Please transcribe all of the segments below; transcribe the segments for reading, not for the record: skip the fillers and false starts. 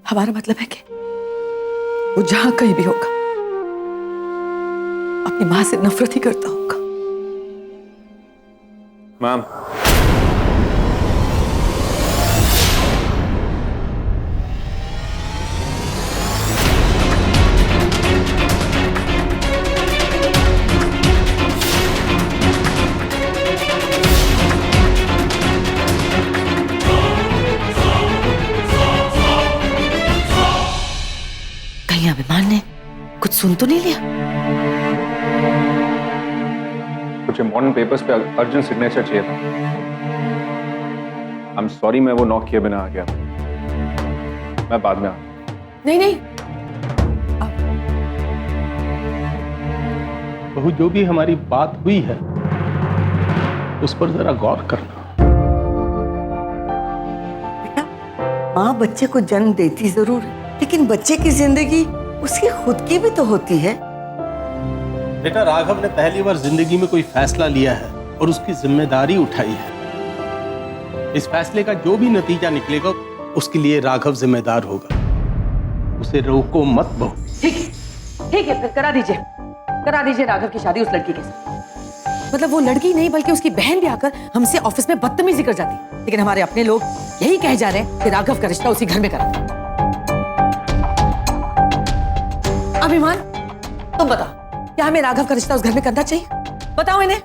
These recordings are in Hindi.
हमारा मतलब है कि वो जहां कहीं भी होगा अपनी मां से नफरत ही करता होगा। मैम, कहीं अभिमान ने कुछ सुन तो नहीं लिया? कुछ इम्पोर्टेंट पेपर्स पे अर्जेंट सिग्नेचर चाहिए था। आई एम सॉरी, मैं वो नॉक किए बिना आ गया। मैं बाद में नहीं नहीं, बहू, जो भी हमारी बात हुई है उस पर जरा गौर करना। बेटा, माँ बच्चे को जन्म देती जरूर है, लेकिन बच्चे की जिंदगी उसकी खुद की भी तो होती है। बेटा, राघव ने पहली बार जिंदगी में कोई फैसला लिया है और उसकी जिम्मेदारी उठाई है। इस फैसले का जो भी नतीजा निकलेगा उसके लिए राघव जिम्मेदार होगा। उसे रोको मत बहू। ठीक है, फिर करा दीजिए राघव की शादी उस लड़की के साथ। मतलब वो लड़की नहीं बल्कि उसकी बहन भी आकर हमसे ऑफिस में बदतमीजी कर जाती, लेकिन हमारे अपने लोग यही कहे जा रहे हैं कि राघव का रिश्ता उसी घर में करा। अभिमान, तुम बताओ, क्या हमें राघव का रिश्ता उस घर में करना चाहिए? बताओ इन्हें।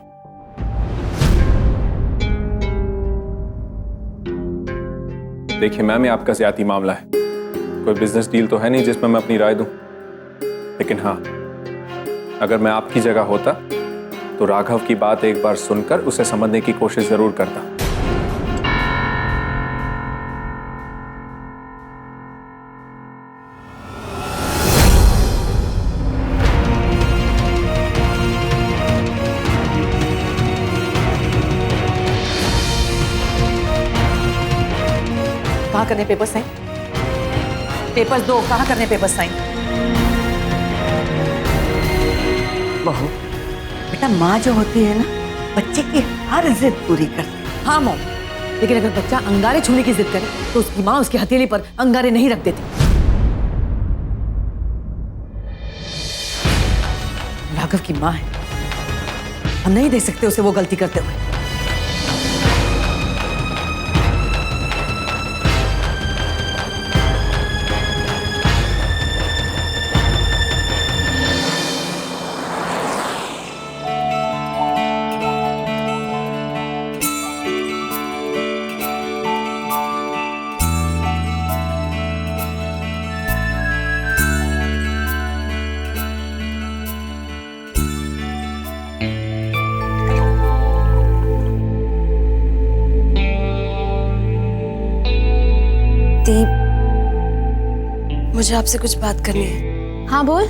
देखिए मैम, ये आपका ज्यादती मामला है। कोई बिजनेस डील तो है नहीं जिसमें मैं अपनी राय दूं। लेकिन हाँ, अगर मैं आपकी जगह होता तो राघव की बात एक बार सुनकर उसे समझने की कोशिश जरूर करता। कहाँ करने पेपर साइन? पेपर्स दो, कहाँ करने पेपर साइन? बहू, बेटा माँ जो होती है ना, बच्चे की हर जिद पूरी करती है। हाँ मॉम, लेकिन अगर बच्चा अंगारे छूने की जिद करे तो उसकी माँ उसकी हथेली पर अंगारे नहीं रख देती। राघव की माँ है, हम नहीं देख सकते उसे वो गलती करते हुए। दीप, मुझे आपसे कुछ बात करनी है। हाँ बोल।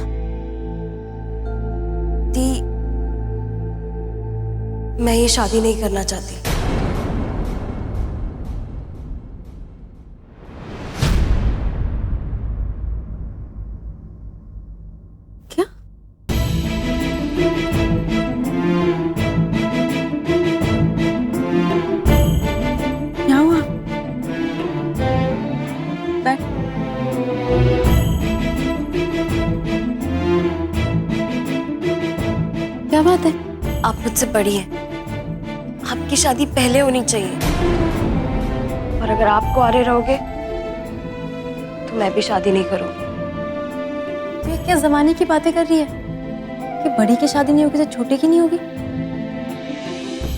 दी, मैं ये शादी नहीं करना चाहती। क्या? क्या हुआ? बैठ। क्या बात है? आप मुझसे बड़ी हैं, आपकी शादी पहले होनी चाहिए। और अगर आप कुंवारे रहोगे तो मैं भी शादी नहीं करूंगी। ये क्या जमाने की बातें कर रही है कि बड़ी की शादी नहीं होगी तो छोटे की नहीं होगी?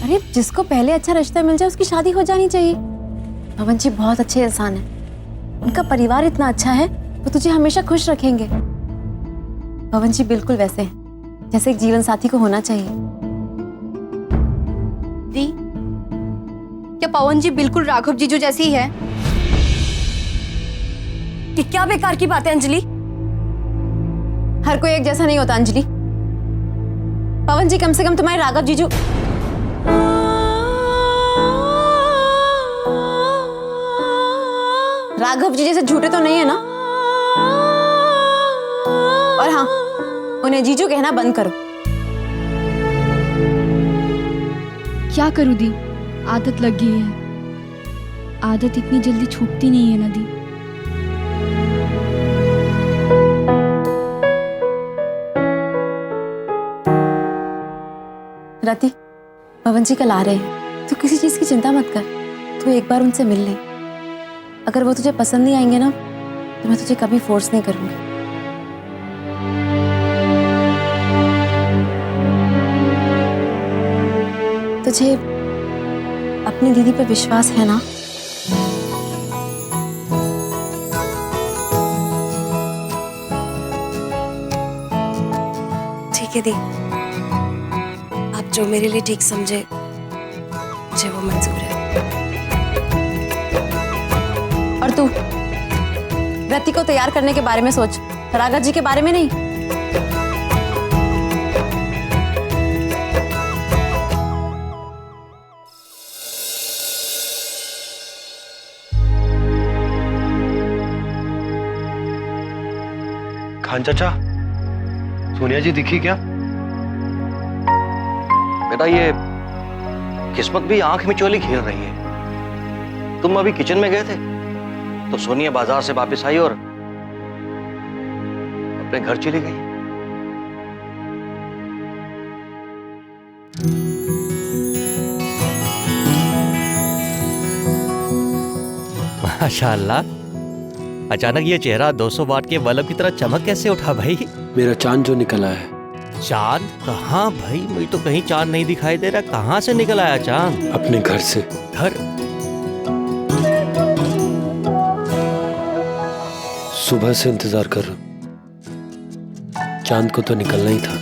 अरे जिसको पहले अच्छा रिश्ता मिल जाए उसकी शादी हो जानी चाहिए। पवन जी बहुत अच्छे इंसान हैं, उनका परिवार इतना अच्छा है, वो तुझे हमेशा खुश रखेंगे। पवन जी बिल्कुल वैसे हैं जैसे एक जीवन साथी को होना चाहिए। दी, क्या पवन जी बिल्कुल राघव जीजू जैसी ही है? कि क्या बेकार की बात है अंजलि? हर कोई एक जैसा नहीं होता अंजलि। पवन जी कम से कम तुम्हारे राघव जीजू राघव जी जैसे झूठे तो नहीं है ना? और हाँ, उन्हें जीजू कहना बंद करो। क्या करूं दी, आदत लग गई है। आदत इतनी जल्दी छूटती नहीं है ना दी। रति, पवन जी कल आ रहे हैं, तू किसी चीज की चिंता मत कर। तू एक बार उनसे मिल ले। अगर वो तुझे पसंद नहीं आएंगे ना, तो मैं तुझे कभी फोर्स नहीं करूंगी। तुझे अपनी दीदी पे विश्वास है ना? ठीक है दी, आप जो मेरे लिए ठीक समझे मुझे वो मंजूर है। और तू रति को तैयार करने के बारे में सोच, राघव जी के बारे में नहीं। खान चाचा, सोनिया जी दिखी क्या? बेटा ये किस्मत भी आंख में चोली खेल रही है। तुम अभी किचन में गए थे तो सोनिया बाजार से वापस आई और अपने घर चली गई। माशाअल्लाह, अचानक ये चेहरा 200 वाट के बल्ब की तरह चमक कैसे उठा भाई? मेरा चांद जो निकल आया है। चांद? कहाँ भाई, मुझे तो कहीं चांद नहीं दिखाई दे रहा। कहाँ से निकल आया चांद? अपने घर से। घर? सुबह से इंतजार कर रहा हूं। चांद को तो निकलना ही था।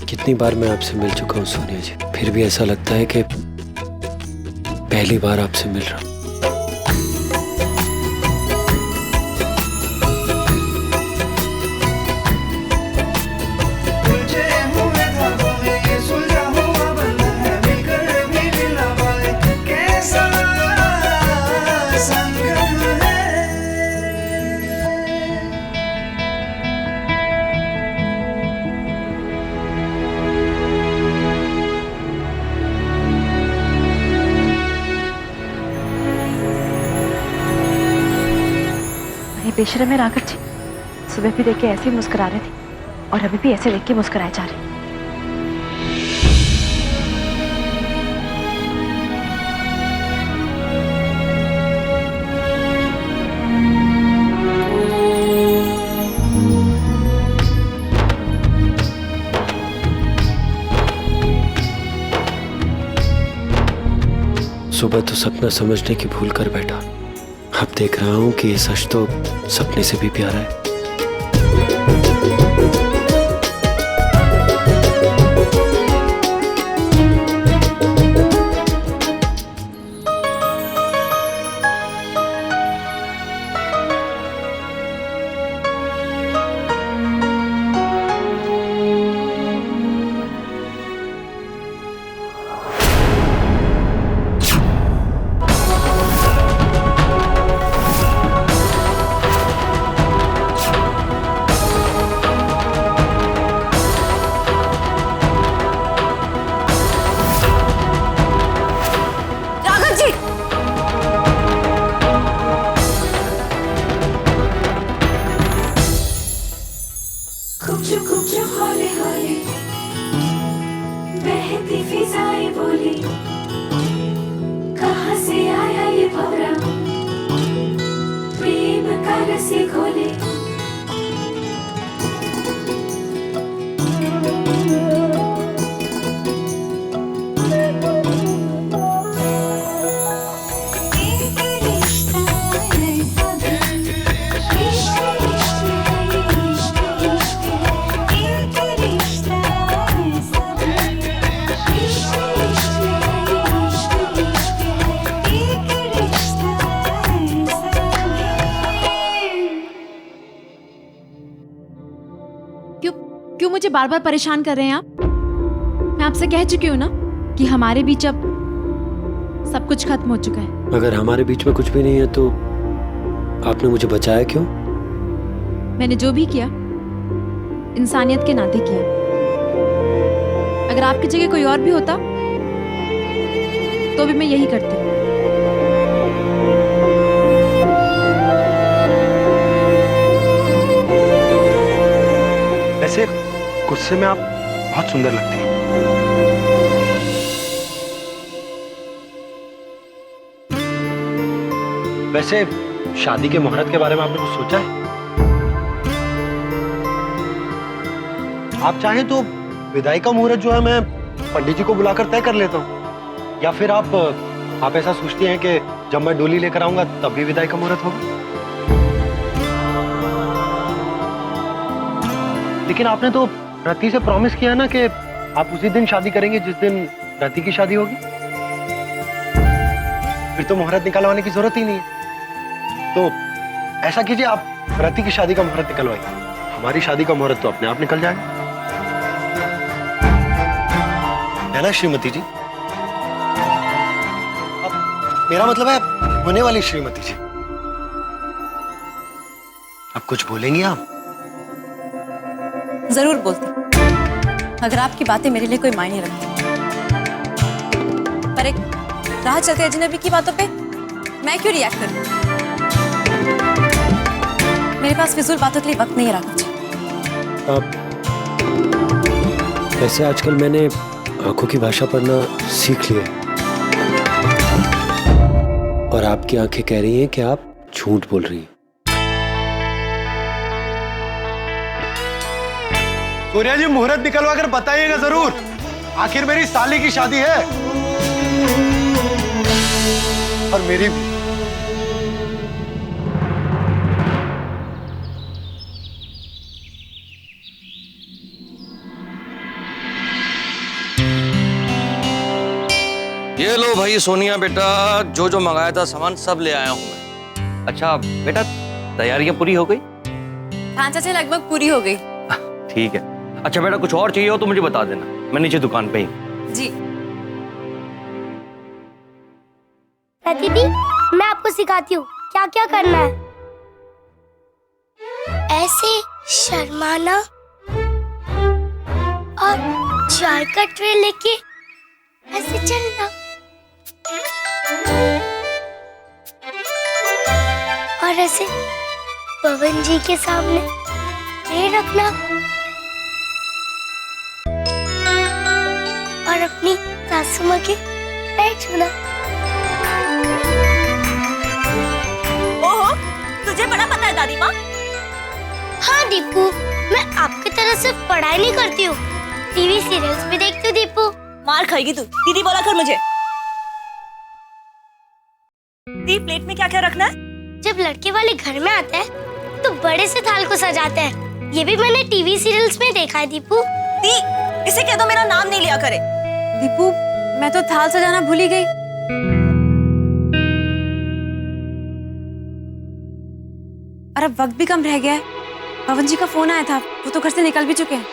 कितनी बार मैं आपसे मिल चुका हूं सोनिया जी, फिर भी ऐसा लगता है कि पहली बार आपसे मिल रहा हूं। बेशरम है राघव जी, सुबह भी देख के ऐसे ही मुस्कुरा रहे थे और अभी भी ऐसे देख के मुस्कुराए जा रहे। सुबह तो सपना समझने की भूल कर बैठा, अब देख रहा हूं कि ये सच तो सपने से भी प्यारा है। क्यों मुझे बार बार परेशान कर रहे हैं आप? मैं आपसे कह चुकी हूँ ना कि हमारे बीच अब सब कुछ खत्म हो चुका है। अगर हमारे बीच में कुछ भी नहीं है तो आपने मुझे बचाया क्यों? मैंने जो भी किया इंसानियत के नाते किया। अगर आपकी जगह कोई और भी होता तो भी मैं यही करती। वैसे गुस्से में आप बहुत सुंदर लगती हैं। वैसे शादी के मुहूर्त के बारे में आपने कुछ सोचा है? आप चाहें तो विदाई का मुहूर्त जो है मैं पंडित जी को बुलाकर तय कर लेता हूँ, या फिर आप ऐसा सोचती हैं कि जब मैं डोली लेकर आऊंगा तब भी विदाई का मुहूर्त होगा? लेकिन आपने तो रति से प्रॉमिस किया ना कि आप उसी दिन शादी करेंगे जिस दिन रति की शादी होगी। फिर तो मुहूर्त निकलवाने की जरूरत ही नहीं है। तो ऐसा कीजिए, आप रति की शादी का मुहूर्त निकलवाइए, हमारी शादी का मुहूर्त तो अपने आप निकल जाएगा, है ना श्रीमती जी? अब मेरा मतलब है होने वाली श्रीमती जी। अब कुछ बोलेंगी आप? जरूर बोलती, अगर आपकी बातें मेरे लिए कोई मायने रखती। पर एक राह चलते अजनबी की बातों पे मैं क्यों रिएक्ट करूं? मेरे पास फिजूल बातों के लिए वक्त नहीं है राघव जी। वैसे आजकल मैंने आंखों की भाषा पढ़ना सीख लिया है, और आपकी आंखें कह रही हैं कि आप झूठ बोल रही हैं। सूर्या जी, मुहूर्त निकलवा कर बताइएगा जरूर, आखिर मेरी साली की शादी है और मेरी भी। ये लो भाई सोनिया बेटा, जो जो मंगाया था सामान सब ले आया हूं मैं। अच्छा बेटा, तैयारियां पूरी हो गई? हाँ चाचा, लगभग पूरी हो गई। ठीक है। अच्छा बेटा, कुछ और चाहिए हो तो मुझे बता देना, मैं नीचे दुकान पे ही। जी। दीदी, मैं आपको सिखाती हूँ क्या क्या करना है। ऐसे शर्माना और चाय का ट्रे लेके ऐसे चलना, और ऐसे पवन जी के सामने ट्रे रखना और अपनी सासू माँ के पैर छूना। ओहो, तुझे बड़ा पता है दादी माँ। हाँ दीपू, मैं आपकी तरह सिर्फ पढ़ाई नहीं करती हूँ, टीवी सीरियल्स भी देखती हूँ। दीपू, मार खाएगी तू, दीदी बोला कर मुझे। दी, प्लेट में क्या क्या रखना है? जब लड़के वाले घर में आते हैं तो बड़े से थाल को सजाते हैं, ये भी मैंने टीवी सीरियल्स में देखा है। दीपू, दी, इसे कह दो मेरा नाम नहीं लिया करे। दीपू, मैं तो थाल सजाना भूल ही गई। और अब वक्त भी कम रह गया है। पवन जी का फोन आया था, वो तो घर से निकल भी चुके हैं।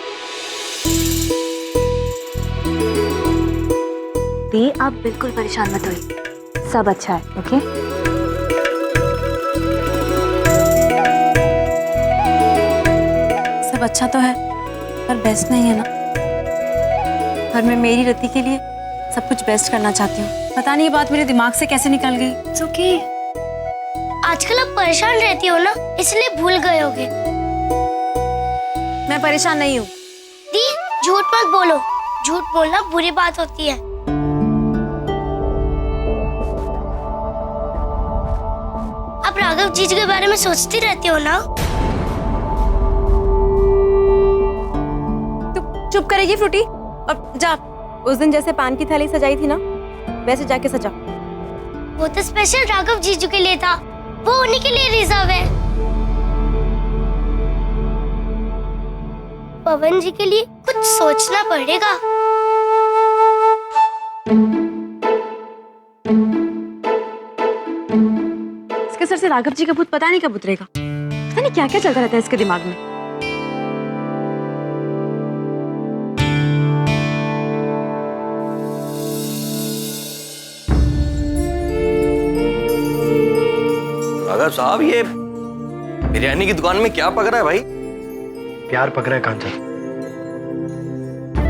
दी, आप बिल्कुल परेशान मत होइए, सब अच्छा है। ओके? सब अच्छा तो है, पर बेस्ट नहीं है ना। और मैं मेरी रति के लिए सब कुछ बेस्ट करना चाहती हूँ। पता नहीं ये बात मेरे दिमाग से कैसे निकल गई। It's okay। आजकल आप परेशान रहती हो ना, इसलिए भूल गए होगे। मैं परेशान नहीं हूँ। दी, झूठ मत बोलो, झूठ बोलना बुरी बात होती है। आप राघव जीजू के बारे में सोचती रहती हो ना। तू चुप करेगी फ्रूटी? और जा, उस दिन जैसे पान की थाली सजाई थी ना, वैसे जाके सजा। वो तो स्पेशल राघव जीजू के लिए था, वो उन्हीं के लिए रिजर्व है। पवन जी के लिए कुछ सोचना पड़ेगा। इसके सर से राघव जी का भूत पता नहीं कब उतरेगा। पता नहीं क्या क्या चलता रहता है इसके दिमाग में। राघव साहब, ये बिरयानी की दुकान में क्या पक रहा है भाई? प्यार पक रहा है कांचन।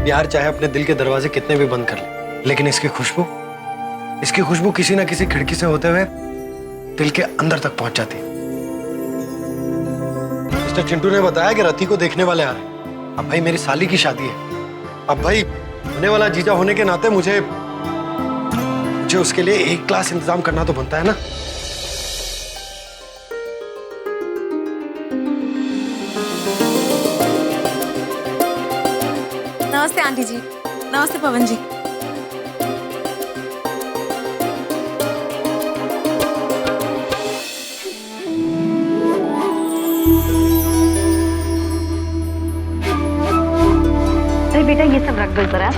प्यार चाहे अपने दिल के दरवाजे कितने भी बंद कर ले, लेकिन इसकी खुशबू किसी ना किसी खिड़की से होते हुए दिल के अंदर तक पहुंच जाती है। मिस्टर चिंटू ने बताया कि रति को देखने वाले आ रहे हैं। अब भाई मेरी साली की शादी है। अब भाई होने वाला जीजा होने के नाते मुझे उसके लिए एक क्लास इंतजाम करना तो बनता है ना। नमस्ते आंटी जी। नमस्ते पवन जी। अरे बेटा ये सब रख दो जरा।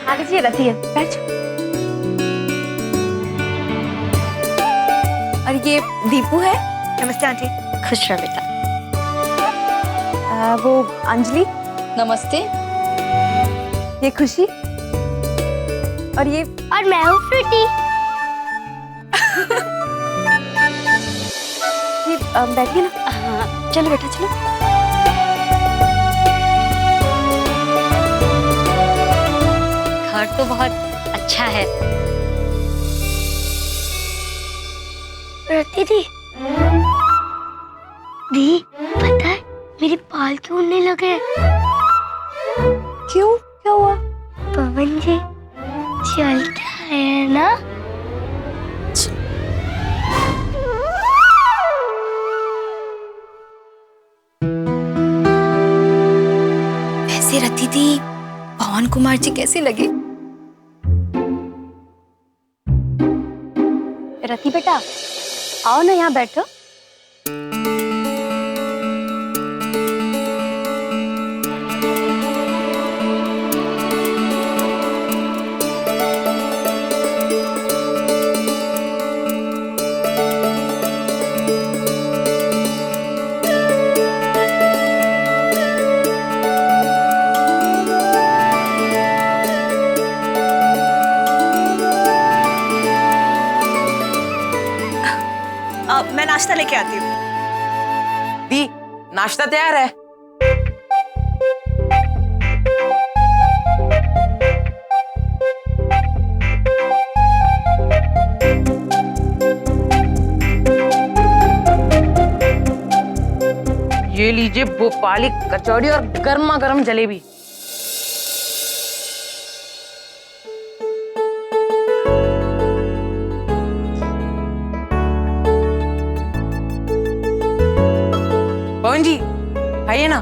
हाँ लीजिए रखी है, बैठ। और ये दीपू है। नमस्ते आंटी। खुश रहो बेटा। वो अंजलि। नमस्ते। ये खुशी। और ये और मैं हूँ फ्रूटी। ये बैठिए ना। हाँ चलो बेटा चलो। घर तो बहुत अच्छा है। रति दी, पता है मेरे बाल क्यों उड़ने लगे? क्यों? क्या हुआ? पवन जी चलता है ना। वैसे रति दी पवन कुमार जी कैसी लगी? रति बेटा आओ ना यहाँ बैठो। मैं नाश्ता लेके आती हूँ। दी नाश्ता तैयार है। ये लीजिए भोपाली कचौड़ी और गर्मा गर्म जलेबी। पवन जी खाइए ना।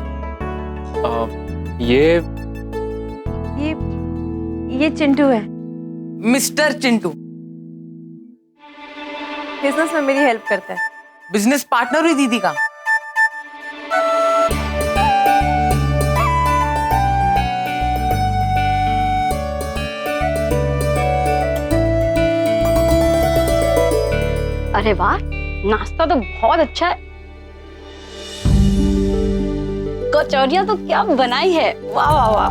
ये चिंटू है। मिस्टर चिंटू बिजनेस में मेरी हेल्प करता है। बिजनेस पार्टनर हुई दीदी का। अरे वाह नाश्ता तो बहुत अच्छा है। कचौरियां तो क्या बनाई है, वाह वाह वाह।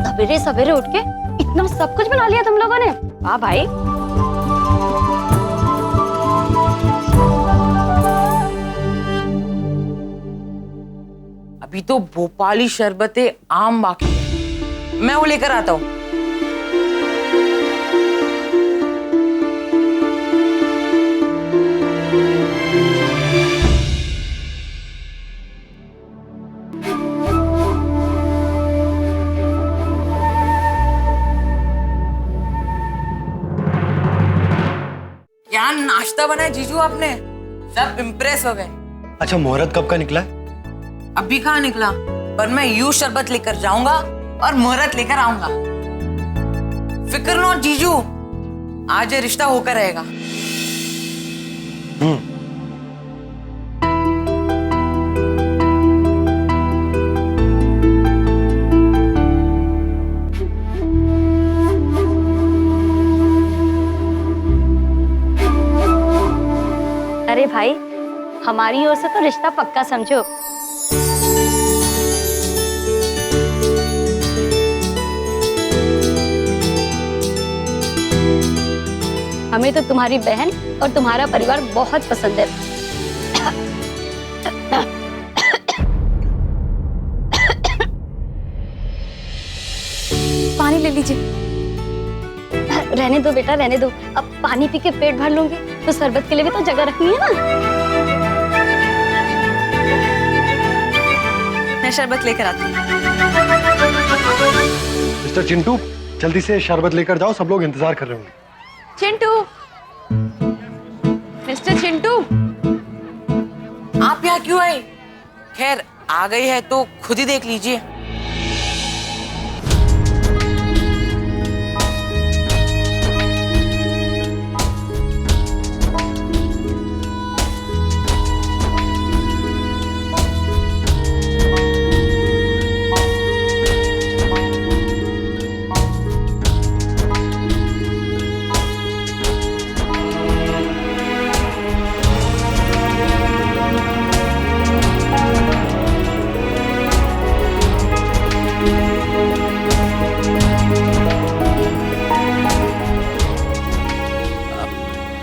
सवेरे सवेरे उठ के इतना सब कुछ बना लिया तुम लोगों ने, वाह भाई। अभी तो भोपाली शरबते आम बाकी है, मैं वो लेकर आता हूँ। क्या नाश्ता बनाया जीजू आपने, सब इम्प्रेस हो गए। अच्छा मुहूर्त कब का निकला है? अभी कहाँ निकला, पर मैं यूं शरबत लेकर जाऊंगा और मुहूर्त लेकर आऊंगा। फिक्र नो जीजू, आज ये रिश्ता होकर रहेगा। अरे भाई हमारी ओर से तो रिश्ता पक्का समझो। हमें तो तुम्हारी बहन और तुम्हारा परिवार बहुत पसंद है। पानी ले लीजिए। रहने दो बेटा, रहने दो। अब पानी पी के पेट भर लूंगी तो शरबत के लिए भी तो जगह रखनी है ना। मैं शरबत लेकर आती हूँ। मिस्टर चिंटू, जल्दी से शरबत लेकर जाओ, सब लोग इंतजार कर रहे होंगे। चिंटू, मिस्टर चिंटू, आप यहाँ क्यों आए? खैर आ गई है तो खुद ही देख लीजिए।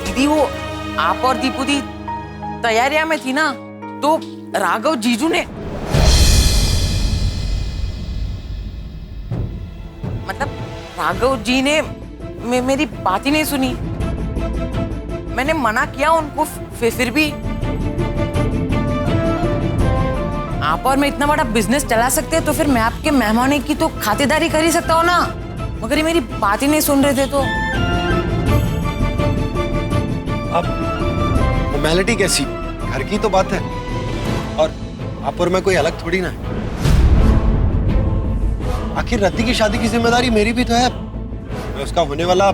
दीदी वो आप और दीपू दी तैयारियां में थी ना, तो राघव जीजू ने मतलब राघव जी ने मेरी बात ही नहीं सुनी। मैंने मना किया उनको, फिर भी आप और मैं इतना बड़ा बिजनेस चला सकते हैं तो फिर मैं आपके मेहमानों की तो खातिरदारी कर ही सकता हूँ ना, मगर ये मेरी बात ही नहीं सुन रहे थे। तो अब फॉर्मेलिटी कैसी, घर की तो बात है, और आप और मैं कोई अलग थोड़ी ना है। आखिर रति की शादी की जिम्मेदारी मेरी भी तो है, मैं उसका होने वाला